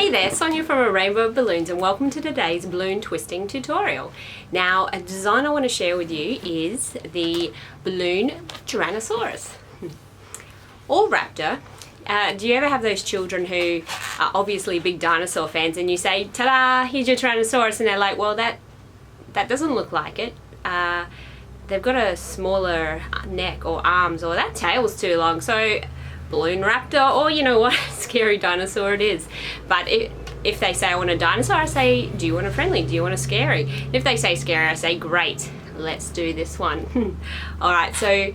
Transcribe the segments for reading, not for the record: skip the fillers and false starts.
Hey there, Sonia from A Rainbow of Balloons, and welcome to today's balloon twisting tutorial. Now, a design I want to share with you is the Balloon Tyrannosaurus or Raptor. Do you ever have those children who are obviously big dinosaur fans and you say, ta-da, here's your Tyrannosaurus, and they're like, well, that doesn't look like it. They've got a smaller neck or arms, or that tail's too long, so balloon raptor, or you know what, scary dinosaur it is. But if they say I want a dinosaur, I say, do you want a friendly? Do you want a scary? And if they say scary, I say, great, let's do this one. Alright, so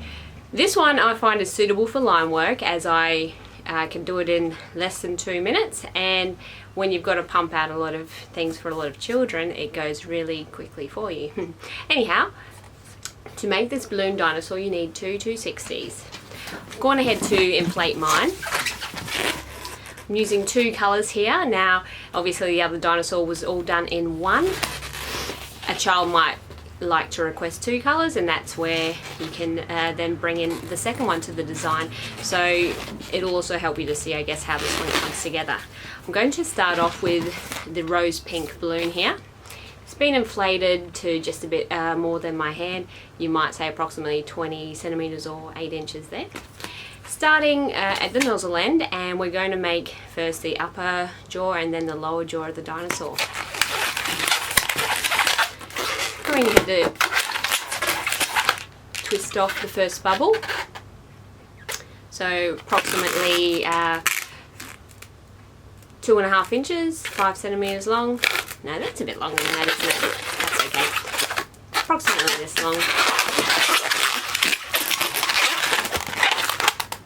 this one I find is suitable for line work, as I can do it in less than 2 minutes, and when you've got to pump out a lot of things for a lot of children, it goes really quickly for you. Anyhow, to make this balloon dinosaur you need two 260s. I've gone ahead to inflate mine. I'm using 2 colours here. Now obviously the other dinosaur was all done in one. A child might like to request 2 colours, and that's where you can then bring in the second one to the design. So it'll also help you to see, I guess, how this one comes together. I'm going to start off with the rose pink balloon here. It's been inflated to just a bit more than my hand. You might say approximately 20 centimetres or 8 inches there. Starting at the nozzle end, and we're going to make first the upper jaw and then the lower jaw of the dinosaur. Going ahead to twist off the first bubble. So approximately 2.5 inches, 5 centimetres long. No, that's a bit longer than that, isn't it? That's okay. Approximately this long.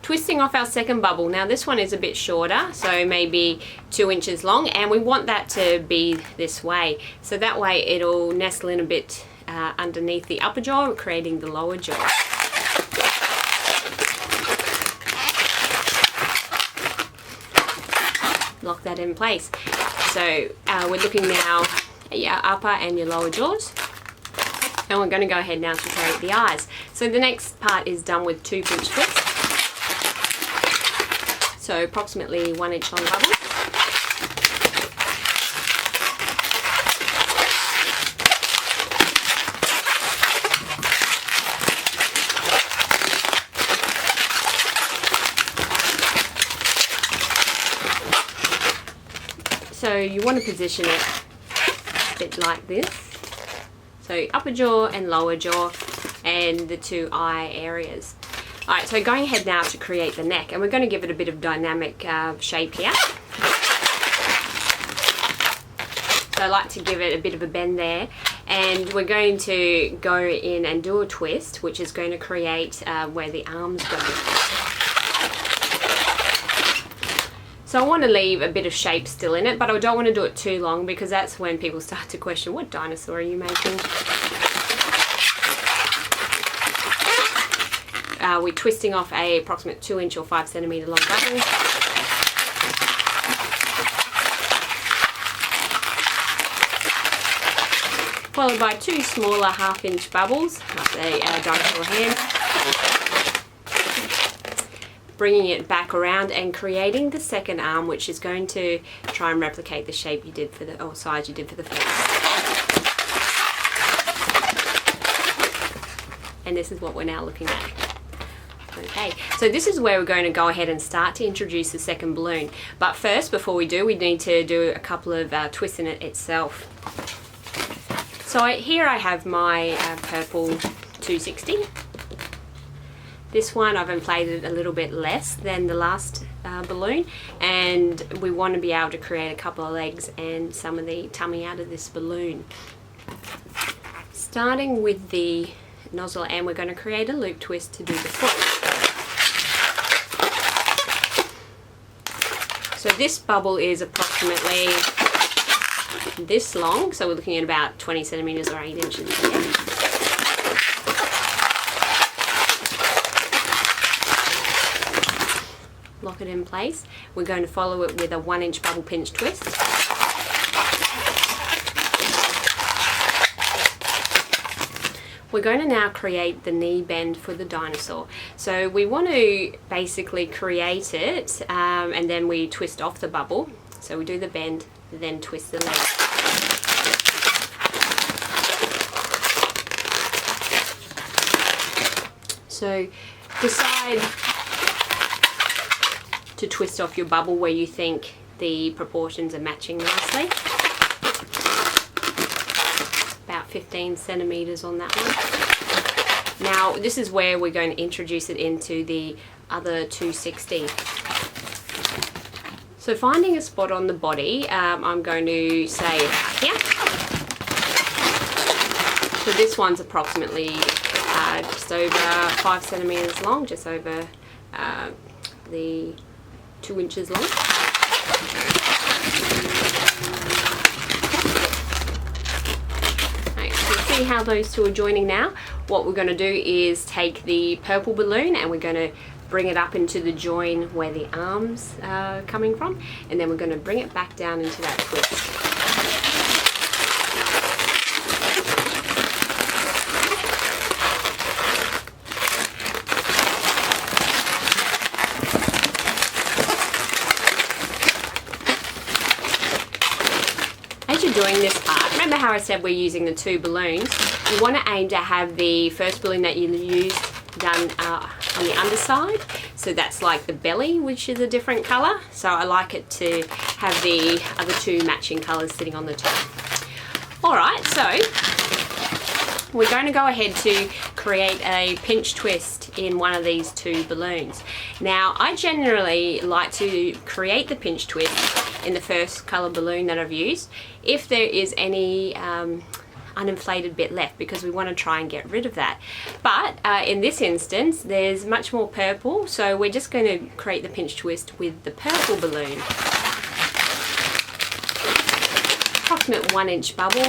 Twisting off our second bubble. Now this one is a bit shorter, so maybe 2 inches long, and we want that to be this way. So that way it'll nestle in a bit underneath the upper jaw, creating the lower jaw. Lock that in place. So we're looking now at your upper and your lower jaws, and we're going to go ahead now to create the eyes. So the next part is done with 2 pinch twists, so approximately 1 inch long bubbles. So you want to position it a bit like this. So upper jaw and lower jaw and the 2 eye areas. Alright, so going ahead now to create the neck, and we're going to give it a bit of dynamic shape here. So I like to give it a bit of a bend there, and we're going to go in and do a twist, which is going to create where the arms go. So I want to leave a bit of shape still in it, but I don't want to do it too long, because that's when people start to question, what dinosaur are you making? We're twisting off a approximate 2 inch or 5 centimetre long bubble. Followed by 2 smaller 1/2 inch bubbles, like the dinosaur hand. Bringing it back around and creating the second arm, which is going to try and replicate the shape you did for the, or size you did for the first. And this is what we're now looking at. Okay, so this is where we're going to go ahead and start to introduce the second balloon. But first, before we do, we need to do a couple of twists in it itself. So here I have my purple 260. This one I've inflated a little bit less than the last balloon, and we want to be able to create a couple of legs and some of the tummy out of this balloon. Starting with the nozzle, and we're going to create a loop twist to do the foot. So this bubble is approximately this long, so we're looking at about 20 centimetres or 8 inches there. Lock it in place. We're going to follow it with a 1 inch bubble pinch twist. We're going to now create the knee bend for the dinosaur. So we want to basically create it and then we twist off the bubble. So we do the bend, then twist the leg. So decide to twist off your bubble where you think the proportions are matching nicely. About 15 centimeters on that one. Now this is where we're going to introduce it into the other 260. So finding a spot on the body, I'm going to say about here. So this one's approximately just over 5 centimeters long, just over the 2 inches long. Right, so you see how those two are joining now? What we're going to do is take the purple balloon and we're going to bring it up into the join where the arms are coming from, and then we're going to bring it back down into that twist. As you're doing this part, remember how I said we're using the 2 balloons? You want to aim to have the first balloon that you used done on the underside, so that's like the belly, which is a different color, so I like it to have the other 2 matching colors sitting on the top. Alright, so we're going to go ahead to create a pinch twist in one of these 2 balloons. Now I generally like to create the pinch twist in the first color balloon that I've used if there is any uninflated bit left, because we want to try and get rid of that. But in this instance there's much more purple, so we're just going to create the pinch twist with the purple balloon. Approximate 1 inch bubble.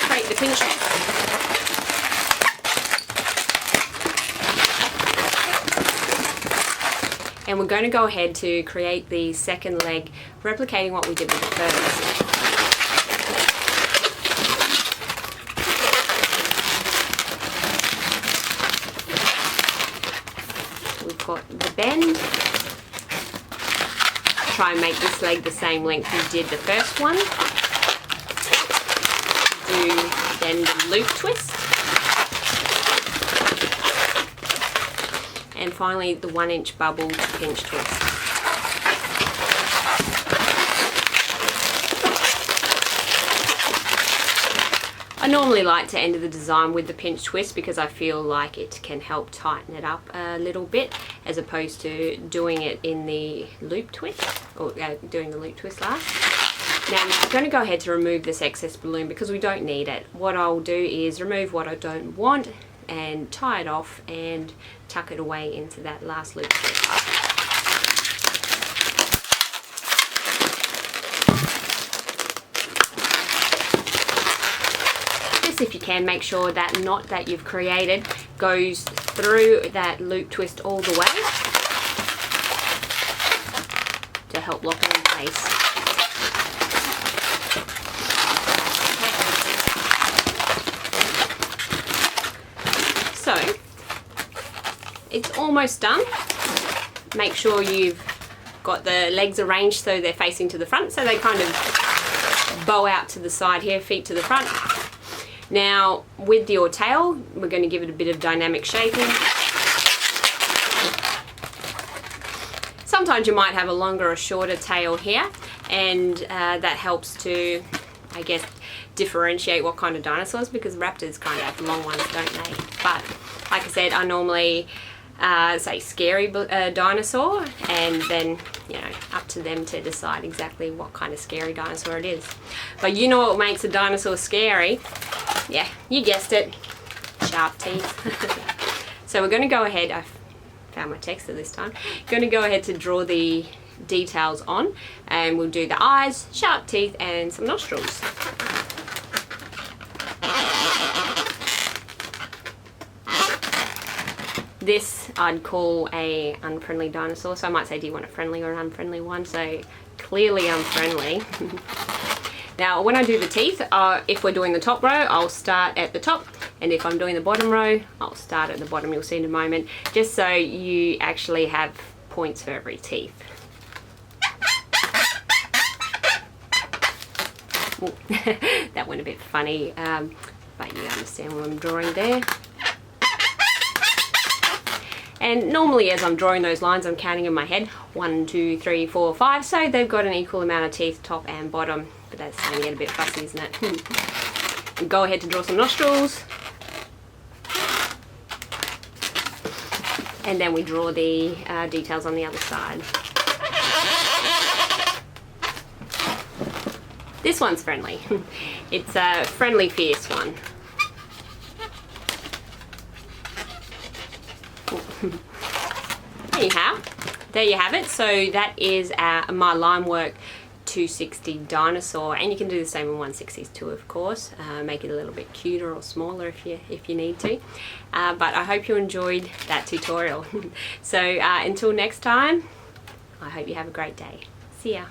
Create the pinch twist. And we're going to go ahead to create the second leg, replicating what we did with the first. Got the bend. Try and make this leg the same length you did the first one. Do then the loop twist. And finally the 1 inch bubble pinch twist. I normally like to end the design with the pinch twist because I feel like it can help tighten it up a little bit, as opposed to doing it in the loop twist, or doing the loop twist last. Now I'm going to go ahead to remove this excess balloon because we don't need it. What I'll do is remove what I don't want and tie it off and tuck it away into that last loop twist. If you can, make sure that knot that you've created goes through that loop twist all the way to help lock it in place. So it's almost done. Make sure you've got the legs arranged so they're facing to the front, so they kind of bow out to the side here, feet to the front. Now with your tail, we're going to give it a bit of dynamic shaping. Sometimes you might have a longer or shorter tail here, and that helps to, I guess, differentiate what kind of dinosaurs, because raptors kind of have long ones, don't they? But like I said, I normally say scary dinosaur, and then, you know, up to them to decide exactly what kind of scary dinosaur it is. But you know what makes a dinosaur scary? Yeah, you guessed it, sharp teeth. So we're going to go ahead, I found my texter this time, going to go ahead to draw the details on, and we'll do the eyes, sharp teeth and some nostrils. This I'd call a unfriendly dinosaur, so I might say, do you want a friendly or an unfriendly one? So clearly unfriendly. Now when I do the teeth, if we're doing the top row, I'll start at the top, and if I'm doing the bottom row, I'll start at the bottom. You'll see in a moment, just so you actually have points for every teeth. Ooh, that went a bit funny, but you understand what I'm drawing there. And normally as I'm drawing those lines, I'm counting in my head 1, 2, 3, 4, 5, so they've got an equal amount of teeth, top and bottom, but that's starting to get a bit fussy, isn't it? And go ahead to draw some nostrils, and then we draw the details on the other side. This one's friendly. It's a friendly fierce one. There you have it. So that is my line work 260 dinosaur, and you can do the same in 160s too, of course. Make it a little bit cuter or smaller if you need to. But I hope you enjoyed that tutorial. So until next time, I hope you have a great day. See ya.